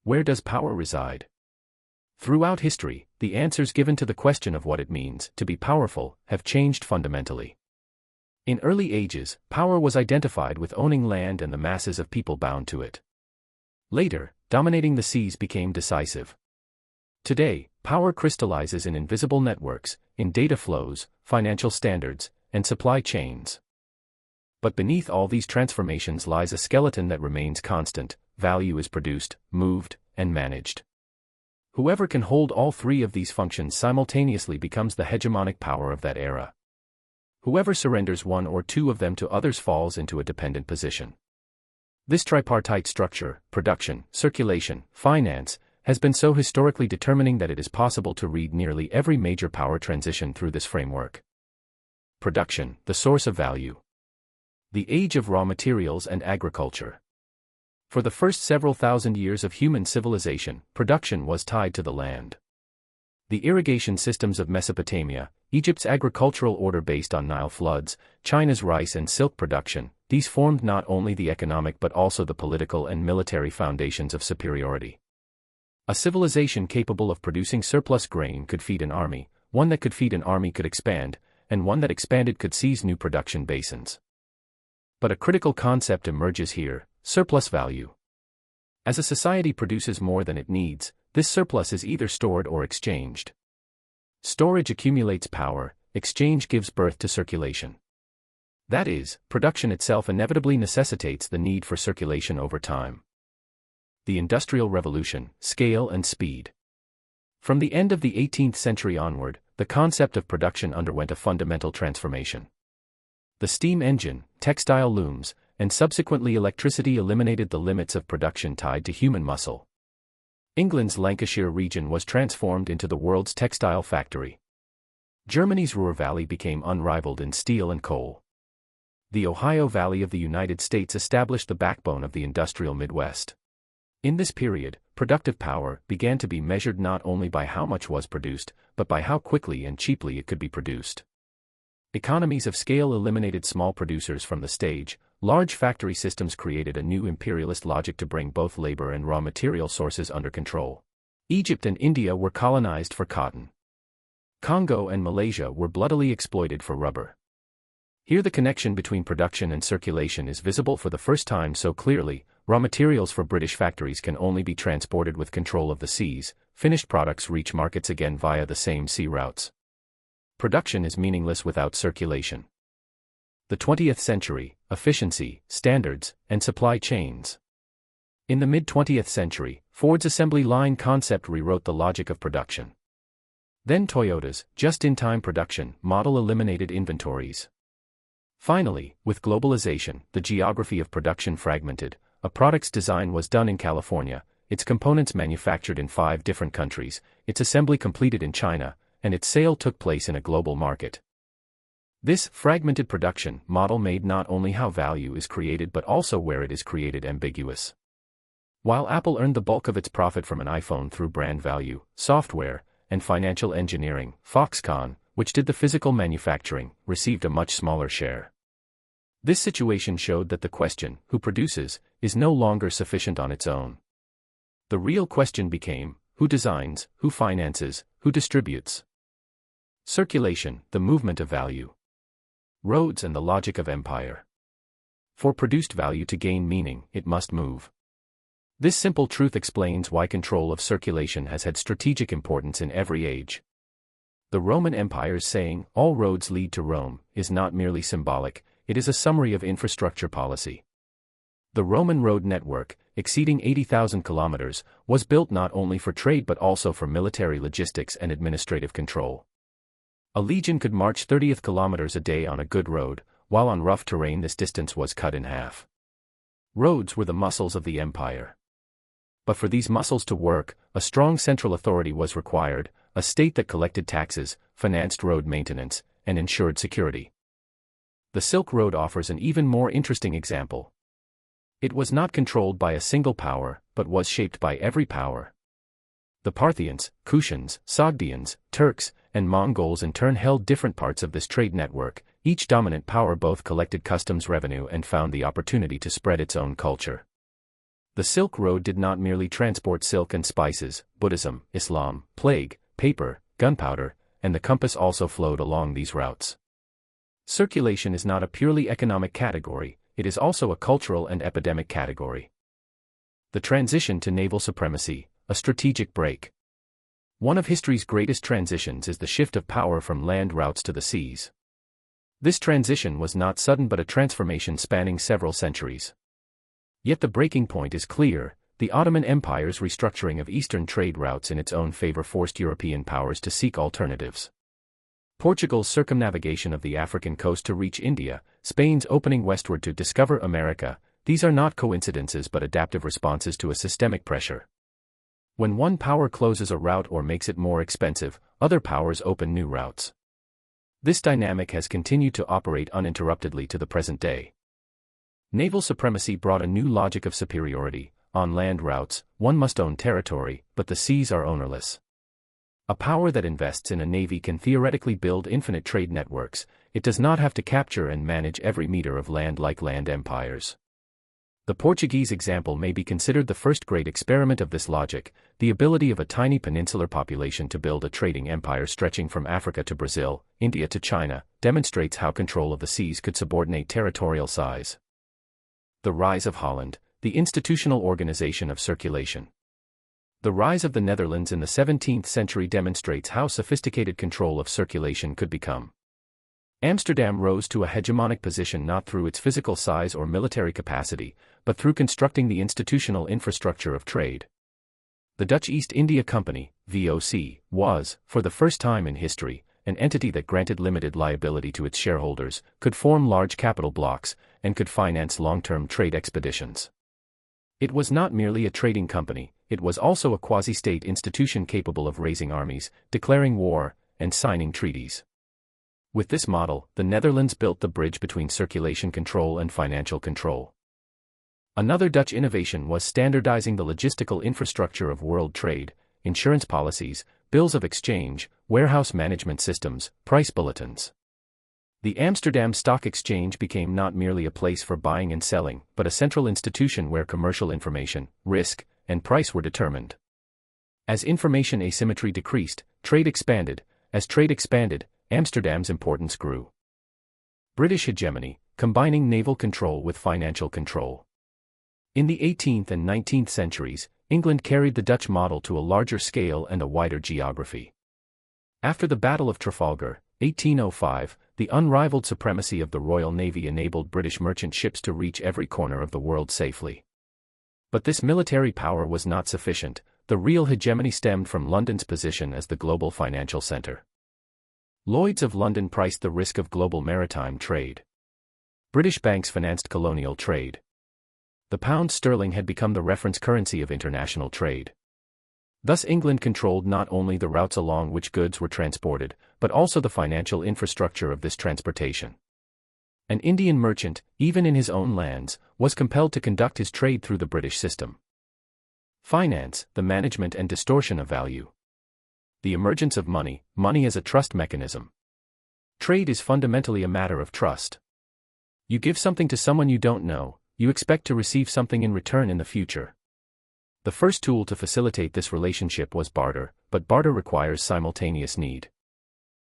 Where does power reside? Throughout history, the answers given to the question of what it means to be powerful have changed fundamentally. In early ages, power was identified with owning land and the masses of people bound to it. Later, dominating the seas became decisive. Today, power crystallizes in invisible networks, in data flows, financial standards, and supply chains. But beneath all these transformations lies a skeleton that remains constant: value is produced, moved, and managed. Whoever can hold all three of these functions simultaneously becomes the hegemonic power of that era. Whoever surrenders one or two of them to others falls into a dependent position. This tripartite structure, production, circulation, finance, has been so historically determining that it is possible to read nearly every major power transition through this framework. Production, the source of value. The age of raw materials and agriculture. For the first several thousand years of human civilization, production was tied to the land. The irrigation systems of Mesopotamia, Egypt's agricultural order based on Nile floods, China's rice and silk production, these formed not only the economic but also the political and military foundations of superiority. A civilization capable of producing surplus grain could feed an army, one that could feed an army could expand, and one that expanded could seize new production basins. But a critical concept emerges here: surplus value. As a society produces more than it needs, this surplus is either stored or exchanged. Storage accumulates power, exchange gives birth to circulation. That is, production itself inevitably necessitates the need for circulation over time. The Industrial Revolution, scale and speed. From the end of the 18th century onward, the concept of production underwent a fundamental transformation. The steam engine, textile looms, and subsequently electricity eliminated the limits of production tied to human muscle. England's Lancashire region was transformed into the world's textile factory. Germany's Ruhr Valley became unrivaled in steel and coal. The Ohio Valley of the United States established the backbone of the industrial Midwest. In this period, productive power began to be measured not only by how much was produced, but by how quickly and cheaply it could be produced. Economies of scale eliminated small producers from the stage. Large factory systems created a new imperialist logic to bring both labor and raw material sources under control. Egypt and India were colonized for cotton. Congo and Malaysia were bloodily exploited for rubber. Here the connection between production and circulation is visible for the first time so clearly. Raw materials for British factories can only be transported with control of the seas. Finished products reach markets again via the same sea routes. Production is meaningless without circulation. The 20th century, efficiency, standards, and supply chains. In the mid-20th century, Ford's assembly line concept rewrote the logic of production. Then Toyota's just-in-time production model eliminated inventories. Finally, with globalization, the geography of production fragmented. A product's design was done in California, its components manufactured in 5 different countries, its assembly completed in China, and its sale took place in a global market. This fragmented production model made not only how value is created but also where it is created ambiguous. While Apple earned the bulk of its profit from an iPhone through brand value, software, and financial engineering, Foxconn, which did the physical manufacturing, received a much smaller share. This situation showed that the question, who produces, is no longer sufficient on its own. The real question became, who designs, who finances, who distributes? Circulation, the movement of value. Roads and the logic of empire. For produced value to gain meaning, it must move. This simple truth explains why control of circulation has had strategic importance in every age. The Roman Empire's saying, "All roads lead to Rome," is not merely symbolic, it is a summary of infrastructure policy. The Roman road network, exceeding 80,000 kilometers, was built not only for trade but also for military logistics and administrative control. A legion could march 30 kilometers a day on a good road, while on rough terrain this distance was cut in half. Roads were the muscles of the empire. But for these muscles to work, a strong central authority was required, a state that collected taxes, financed road maintenance, and ensured security. The Silk Road offers an even more interesting example. It was not controlled by a single power, but was shaped by every power. The Parthians, Kushans, Sogdians, Turks, and Mongols in turn held different parts of this trade network. Each dominant power both collected customs revenue and found the opportunity to spread its own culture. The Silk Road did not merely transport silk and spices, Buddhism, Islam, plague, paper, gunpowder, and the compass also flowed along these routes. Circulation is not a purely economic category, it is also a cultural and epidemic category. The transition to naval supremacy, a strategic break. One of history's greatest transitions is the shift of power from land routes to the seas. This transition was not sudden but a transformation spanning several centuries. Yet the breaking point is clear: the Ottoman Empire's restructuring of eastern trade routes in its own favor forced European powers to seek alternatives. Portugal's circumnavigation of the African coast to reach India, Spain's opening westward to discover America, these are not coincidences but adaptive responses to a systemic pressure. When one power closes a route or makes it more expensive, other powers open new routes. This dynamic has continued to operate uninterruptedly to the present day. Naval supremacy brought a new logic of superiority. On land routes, one must own territory, but the seas are ownerless. A power that invests in a navy can theoretically build infinite trade networks. It does not have to capture and manage every meter of land like land empires. The Portuguese example may be considered the first great experiment of this logic. The ability of a tiny peninsular population to build a trading empire stretching from Africa to Brazil, India to China, demonstrates how control of the seas could subordinate territorial size. The rise of Holland, the institutional organization of circulation. The rise of the Netherlands in the 17th century demonstrates how sophisticated control of circulation could become. Amsterdam rose to a hegemonic position not through its physical size or military capacity, but through constructing the institutional infrastructure of trade. The Dutch East India Company, VOC, was, for the first time in history, an entity that granted limited liability to its shareholders, could form large capital blocks, and could finance long-term trade expeditions. It was not merely a trading company, it was also a quasi-state institution capable of raising armies, declaring war, and signing treaties. With this model, the Netherlands built the bridge between circulation control and financial control. Another Dutch innovation was standardizing the logistical infrastructure of world trade, insurance policies, bills of exchange, warehouse management systems, price bulletins. The Amsterdam Stock Exchange became not merely a place for buying and selling, but a central institution where commercial information, risk, and price were determined. As information asymmetry decreased, trade expanded. As trade expanded, Amsterdam's importance grew. British hegemony, combining naval control with financial control. In the 18th and 19th centuries, England carried the Dutch model to a larger scale and a wider geography. After the Battle of Trafalgar, 1805, the unrivaled supremacy of the Royal Navy enabled British merchant ships to reach every corner of the world safely. But this military power was not sufficient. The real hegemony stemmed from London's position as the global financial center. Lloyd's of London priced the risk of global maritime trade. British banks financed colonial trade. The pound sterling had become the reference currency of international trade. Thus England controlled not only the routes along which goods were transported, but also the financial infrastructure of this transportation. An Indian merchant, even in his own lands, was compelled to conduct his trade through the British system. Finance, the management and distortion of value. The emergence of money, money as a trust mechanism. Trade is fundamentally a matter of trust. You give something to someone you don't know, you expect to receive something in return in the future. The first tool to facilitate this relationship was barter, but barter requires simultaneous need.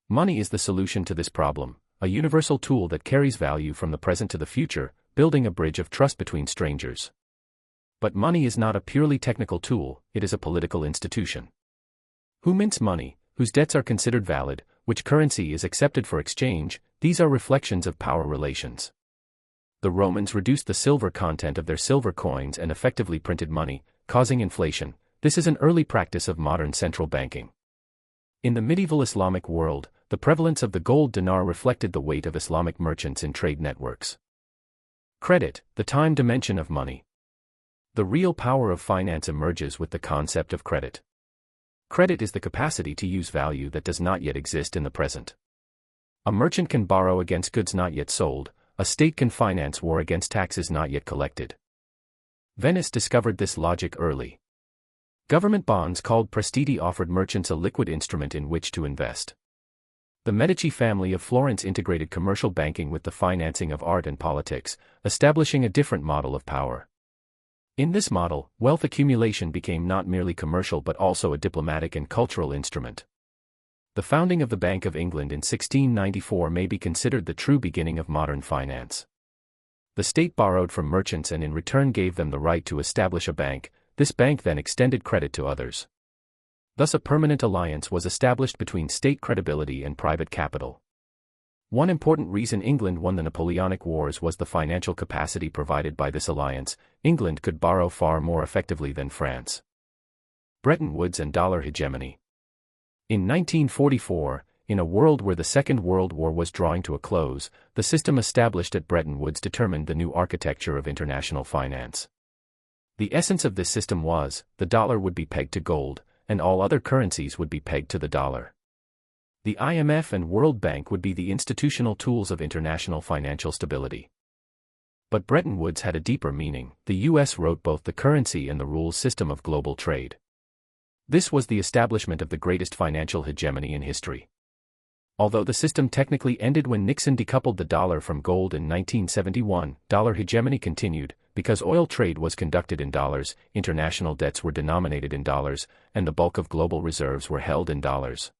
Money is the solution to this problem, a universal tool that carries value from the present to the future, building a bridge of trust between strangers. But money is not a purely technical tool, it is a political institution. Who mints money, whose debts are considered valid, which currency is accepted for exchange, these are reflections of power relations. The Romans reduced the silver content of their silver coins and effectively printed money, causing inflation. This is an early practice of modern central banking. In the medieval Islamic world, the prevalence of the gold dinar reflected the weight of Islamic merchants in trade networks. Credit, the time dimension of money. The real power of finance emerges with the concept of credit. Credit is the capacity to use value that does not yet exist in the present. A merchant can borrow against goods not yet sold, a state can finance war against taxes not yet collected. Venice discovered this logic early. Government bonds called prestiti offered merchants a liquid instrument in which to invest. The Medici family of Florence integrated commercial banking with the financing of art and politics, establishing a different model of power. In this model, wealth accumulation became not merely commercial but also a diplomatic and cultural instrument. The founding of the Bank of England in 1694 may be considered the true beginning of modern finance. The state borrowed from merchants and in return gave them the right to establish a bank. This bank then extended credit to others. Thus a permanent alliance was established between state credibility and private capital. One important reason England won the Napoleonic Wars was the financial capacity provided by this alliance. England could borrow far more effectively than France. Bretton Woods and dollar hegemony. In 1944, in a world where the Second World War was drawing to a close, the system established at Bretton Woods determined the new architecture of international finance. The essence of this system was, the dollar would be pegged to gold, and all other currencies would be pegged to the dollar. The IMF and World Bank would be the institutional tools of international financial stability. But Bretton Woods had a deeper meaning. The US wrote both the currency and the rules system of global trade. This was the establishment of the greatest financial hegemony in history. Although the system technically ended when Nixon decoupled the dollar from gold in 1971, dollar hegemony continued. Because oil trade was conducted in dollars, international debts were denominated in dollars, and the bulk of global reserves were held in dollars.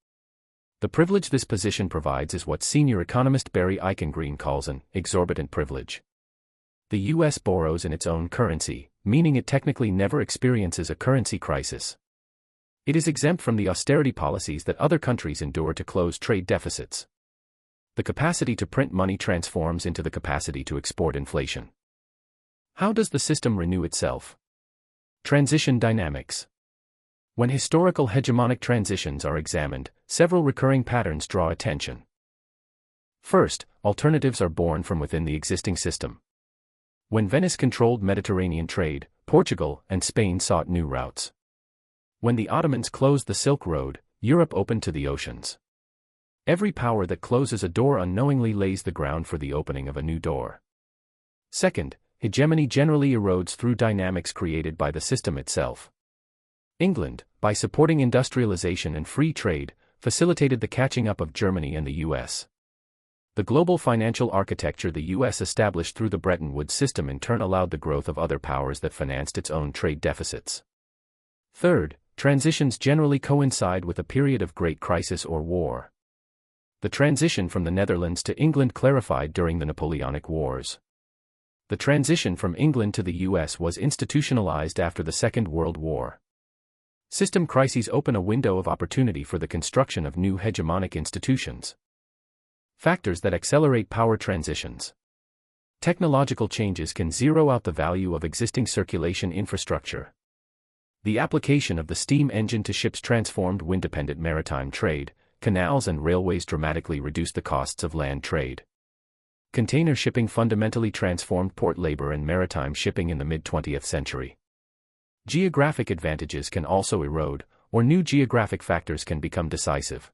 The privilege this position provides is what senior economist Barry Eichengreen calls an exorbitant privilege. The US borrows in its own currency, meaning it technically never experiences a currency crisis. It is exempt from the austerity policies that other countries endure to close trade deficits. The capacity to print money transforms into the capacity to export inflation. How does the system renew itself? Transition dynamics. When historical hegemonic transitions are examined, several recurring patterns draw attention. First, alternatives are born from within the existing system. When Venice controlled Mediterranean trade, Portugal and Spain sought new routes. When the Ottomans closed the Silk Road, Europe opened to the oceans. Every power that closes a door unknowingly lays the ground for the opening of a new door. Second, hegemony generally erodes through dynamics created by the system itself. England, by supporting industrialization and free trade, facilitated the catching up of Germany and the US. The global financial architecture the US established through the Bretton Woods system in turn allowed the growth of other powers that financed its own trade deficits. Third, transitions generally coincide with a period of great crisis or war. The transition from the Netherlands to England clarified during the Napoleonic Wars. The transition from England to the US was institutionalized after the Second World War. System crises open a window of opportunity for the construction of new hegemonic institutions. Factors that accelerate power transitions. Technological changes can zero out the value of existing circulation infrastructure. The application of the steam engine to ships transformed wind-dependent maritime trade. Canals and railways dramatically reduced the costs of land trade. Container shipping fundamentally transformed port labor and maritime shipping in the mid-20th century. Geographic advantages can also erode, or new geographic factors can become decisive.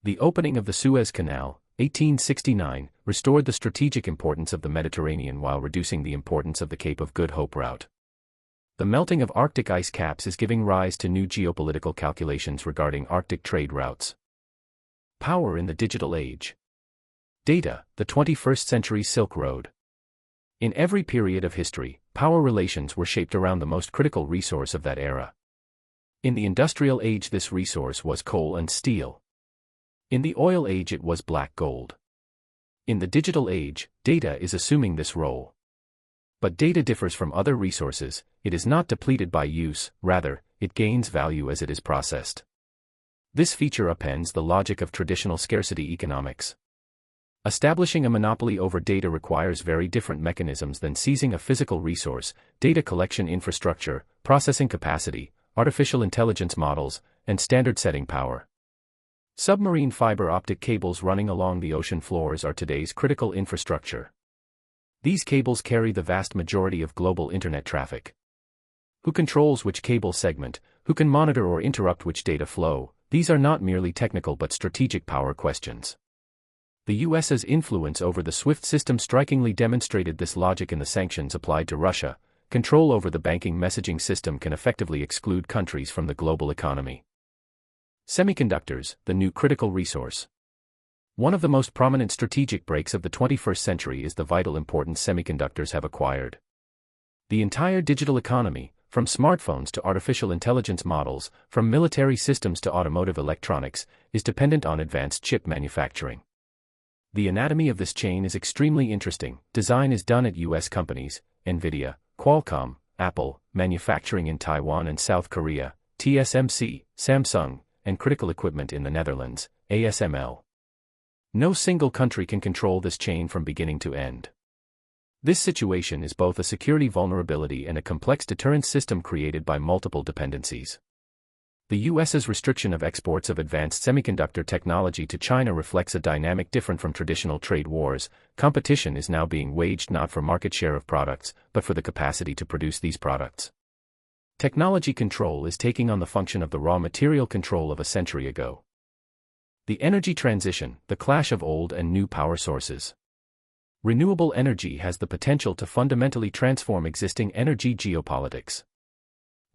The opening of the Suez Canal, 1869, restored the strategic importance of the Mediterranean while reducing the importance of the Cape of Good Hope route. The melting of Arctic ice caps is giving rise to new geopolitical calculations regarding Arctic trade routes. Power in the digital age. Data, the 21st century Silk Road. In every period of history, power relations were shaped around the most critical resource of that era. In the industrial age this resource was coal and steel. In the oil age it was black gold. In the digital age, data is assuming this role. But data differs from other resources, it is not depleted by use, rather, it gains value as it is processed. This feature upends the logic of traditional scarcity economics. Establishing a monopoly over data requires very different mechanisms than seizing a physical resource: data collection infrastructure, processing capacity, artificial intelligence models, and standard-setting power. Submarine fiber optic cables running along the ocean floors are today's critical infrastructure. These cables carry the vast majority of global internet traffic. Who controls which cable segment, who can monitor or interrupt which data flow? These are not merely technical but strategic power questions. The US's influence over the SWIFT system strikingly demonstrated this logic in the sanctions applied to Russia. Control over the banking messaging system can effectively exclude countries from the global economy. Semiconductors, the new critical resource. One of the most prominent strategic breaks of the 21st century is the vital importance semiconductors have acquired. The entire digital economy, from smartphones to artificial intelligence models, from military systems to automotive electronics, is dependent on advanced chip manufacturing. The anatomy of this chain is extremely interesting. Design is done at US companies, NVIDIA, Qualcomm, Apple, manufacturing in Taiwan and South Korea, TSMC, Samsung, and critical equipment in the Netherlands, ASML. No single country can control this chain from beginning to end. This situation is both a security vulnerability and a complex deterrence system created by multiple dependencies. The US's restriction of exports of advanced semiconductor technology to China reflects a dynamic different from traditional trade wars. Competition is now being waged not for market share of products, but for the capacity to produce these products. Technology control is taking on the function of the raw material control of a century ago. The energy transition, the clash of old and new power sources. Renewable energy has the potential to fundamentally transform existing energy geopolitics.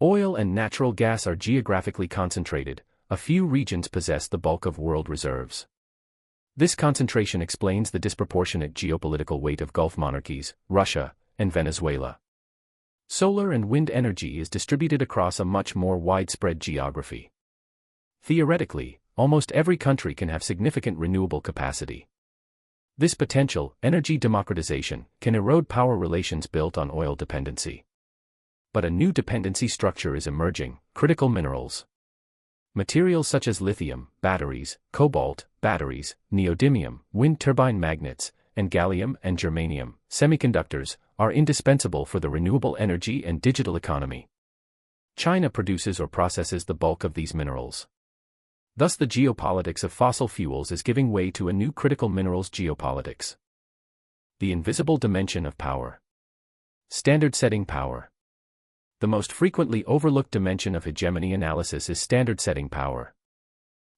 Oil and natural gas are geographically concentrated, a few regions possess the bulk of world reserves. This concentration explains the disproportionate geopolitical weight of Gulf monarchies, Russia, and Venezuela. Solar and wind energy is distributed across a much more widespread geography. Theoretically, almost every country can have significant renewable capacity. This potential, energy democratization, can erode power relations built on oil dependency. But a new dependency structure is emerging: critical minerals. Materials such as lithium, batteries, cobalt, batteries, neodymium, wind turbine magnets, and gallium and germanium, semiconductors, are indispensable for the renewable energy and digital economy. China produces or processes the bulk of these minerals. Thus the geopolitics of fossil fuels is giving way to a new critical minerals geopolitics. The invisible dimension of power. Standard-setting power. The most frequently overlooked dimension of hegemony analysis is standard-setting power.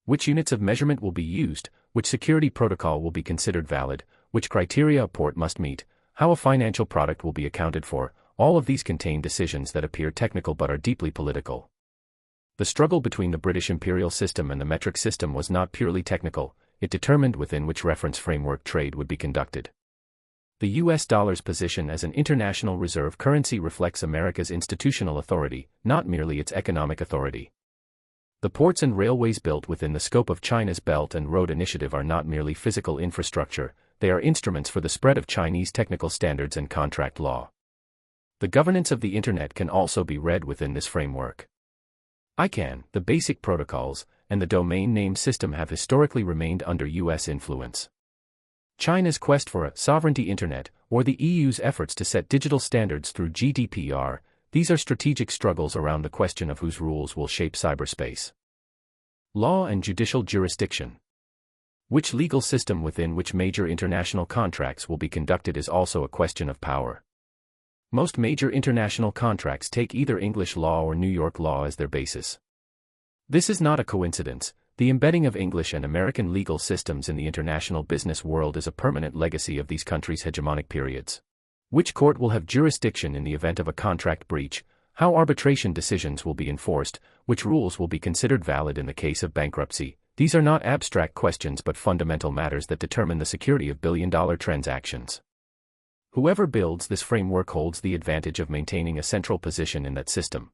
Which units of measurement will be used, which security protocol will be considered valid, which criteria a port must meet, how a financial product will be accounted for, all of these contain decisions that appear technical but are deeply political. The struggle between the British imperial system and the metric system was not purely technical, it determined within which reference framework trade would be conducted. The US dollar's position as an international reserve currency reflects America's institutional authority, not merely its economic authority. The ports and railways built within the scope of China's Belt and Road Initiative are not merely physical infrastructure, they are instruments for the spread of Chinese technical standards and contract law. The governance of the Internet can also be read within this framework. ICANN, the basic protocols, and the domain name system have historically remained under US influence. China's quest for a sovereignty Internet, or the EU's efforts to set digital standards through GDPR, these are strategic struggles around the question of whose rules will shape cyberspace. Law and judicial jurisdiction. Which legal system within which major international contracts will be conducted is also a question of power. Most major international contracts take either English law or New York law as their basis. This is not a coincidence. The embedding of English and American legal systems in the international business world is a permanent legacy of these countries' hegemonic periods. Which court will have jurisdiction in the event of a contract breach, how arbitration decisions will be enforced, which rules will be considered valid in the case of bankruptcy, these are not abstract questions but fundamental matters that determine the security of billion-dollar transactions. Whoever builds this framework holds the advantage of maintaining a central position in that system.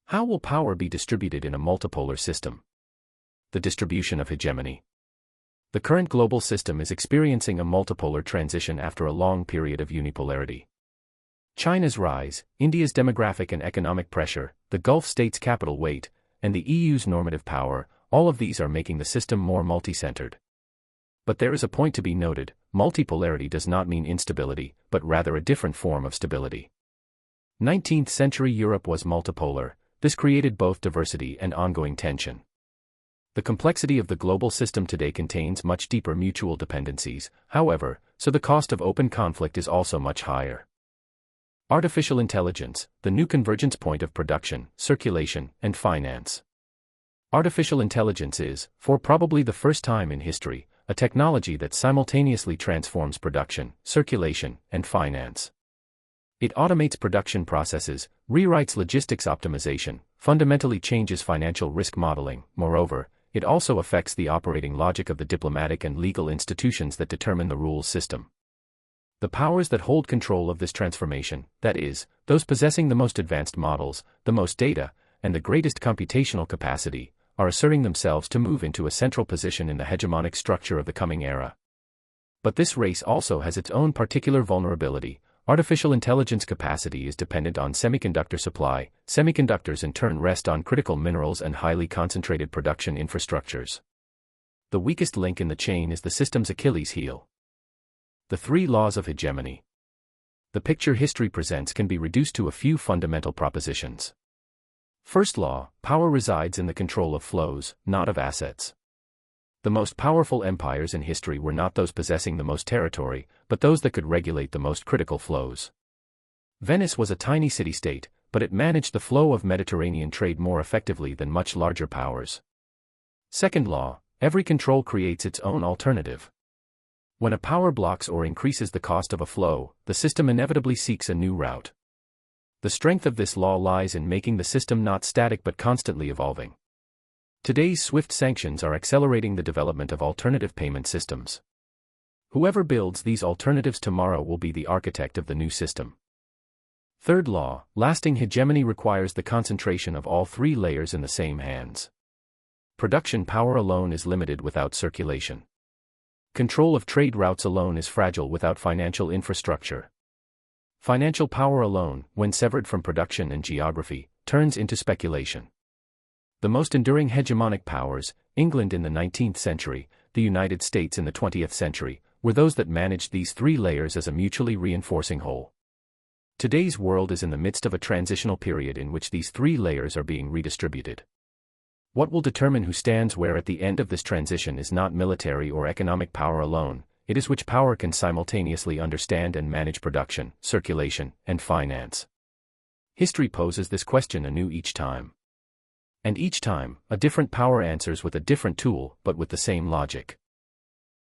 How will power be distributed in a multipolar system? The distribution of hegemony. The current global system is experiencing a multipolar transition after a long period of unipolarity. China's rise, India's demographic and economic pressure, the Gulf states' capital weight, and the EU's normative power, all of these are making the system more multi-centered. But there is a point to be noted: multipolarity does not mean instability, but rather a different form of stability. 19th century Europe was multipolar, this created both diversity and ongoing tension. The complexity of the global system today contains much deeper mutual dependencies, however, so the cost of open conflict is also much higher. Artificial intelligence, the new convergence point of production, circulation, and finance. Artificial intelligence is, for probably the first time in history, a technology that simultaneously transforms production, circulation, and finance. It automates production processes, rewrites logistics optimization, fundamentally changes financial risk modeling. Moreover, it also affects the operating logic of the diplomatic and legal institutions that determine the rules system. The powers that hold control of this transformation, that is, those possessing the most advanced models, the most data, and the greatest computational capacity, are asserting themselves to move into a central position in the hegemonic structure of the coming era. But this race also has its own particular vulnerability. Artificial intelligence capacity is dependent on semiconductor supply. Semiconductors in turn rest on critical minerals and highly concentrated production infrastructures. The weakest link in the chain is the system's Achilles heel. The three laws of hegemony. The picture history presents can be reduced to a few fundamental propositions. First law: power resides in the control of flows, not of assets. The most powerful empires in history were not those possessing the most territory, but those that could regulate the most critical flows. Venice was a tiny city-state, but it managed the flow of Mediterranean trade more effectively than much larger powers. Second law: every control creates its own alternative. When a power blocks or increases the cost of a flow, the system inevitably seeks a new route. The strength of this law lies in making the system not static but constantly evolving. Today's swift sanctions are accelerating the development of alternative payment systems. Whoever builds these alternatives tomorrow will be the architect of the new system. Third law: lasting hegemony requires the concentration of all three layers in the same hands. Production power alone is limited without circulation. Control of trade routes alone is fragile without financial infrastructure. Financial power alone, when severed from production and geography, turns into speculation. The most enduring hegemonic powers, England in the 19th century, the United States in the 20th century, were those that managed these three layers as a mutually reinforcing whole. Today's world is in the midst of a transitional period in which these three layers are being redistributed. What will determine who stands where at the end of this transition is not military or economic power alone, it is which power can simultaneously understand and manage production, circulation, and finance. History poses this question anew each time. And each time, a different power answers with a different tool, but with the same logic.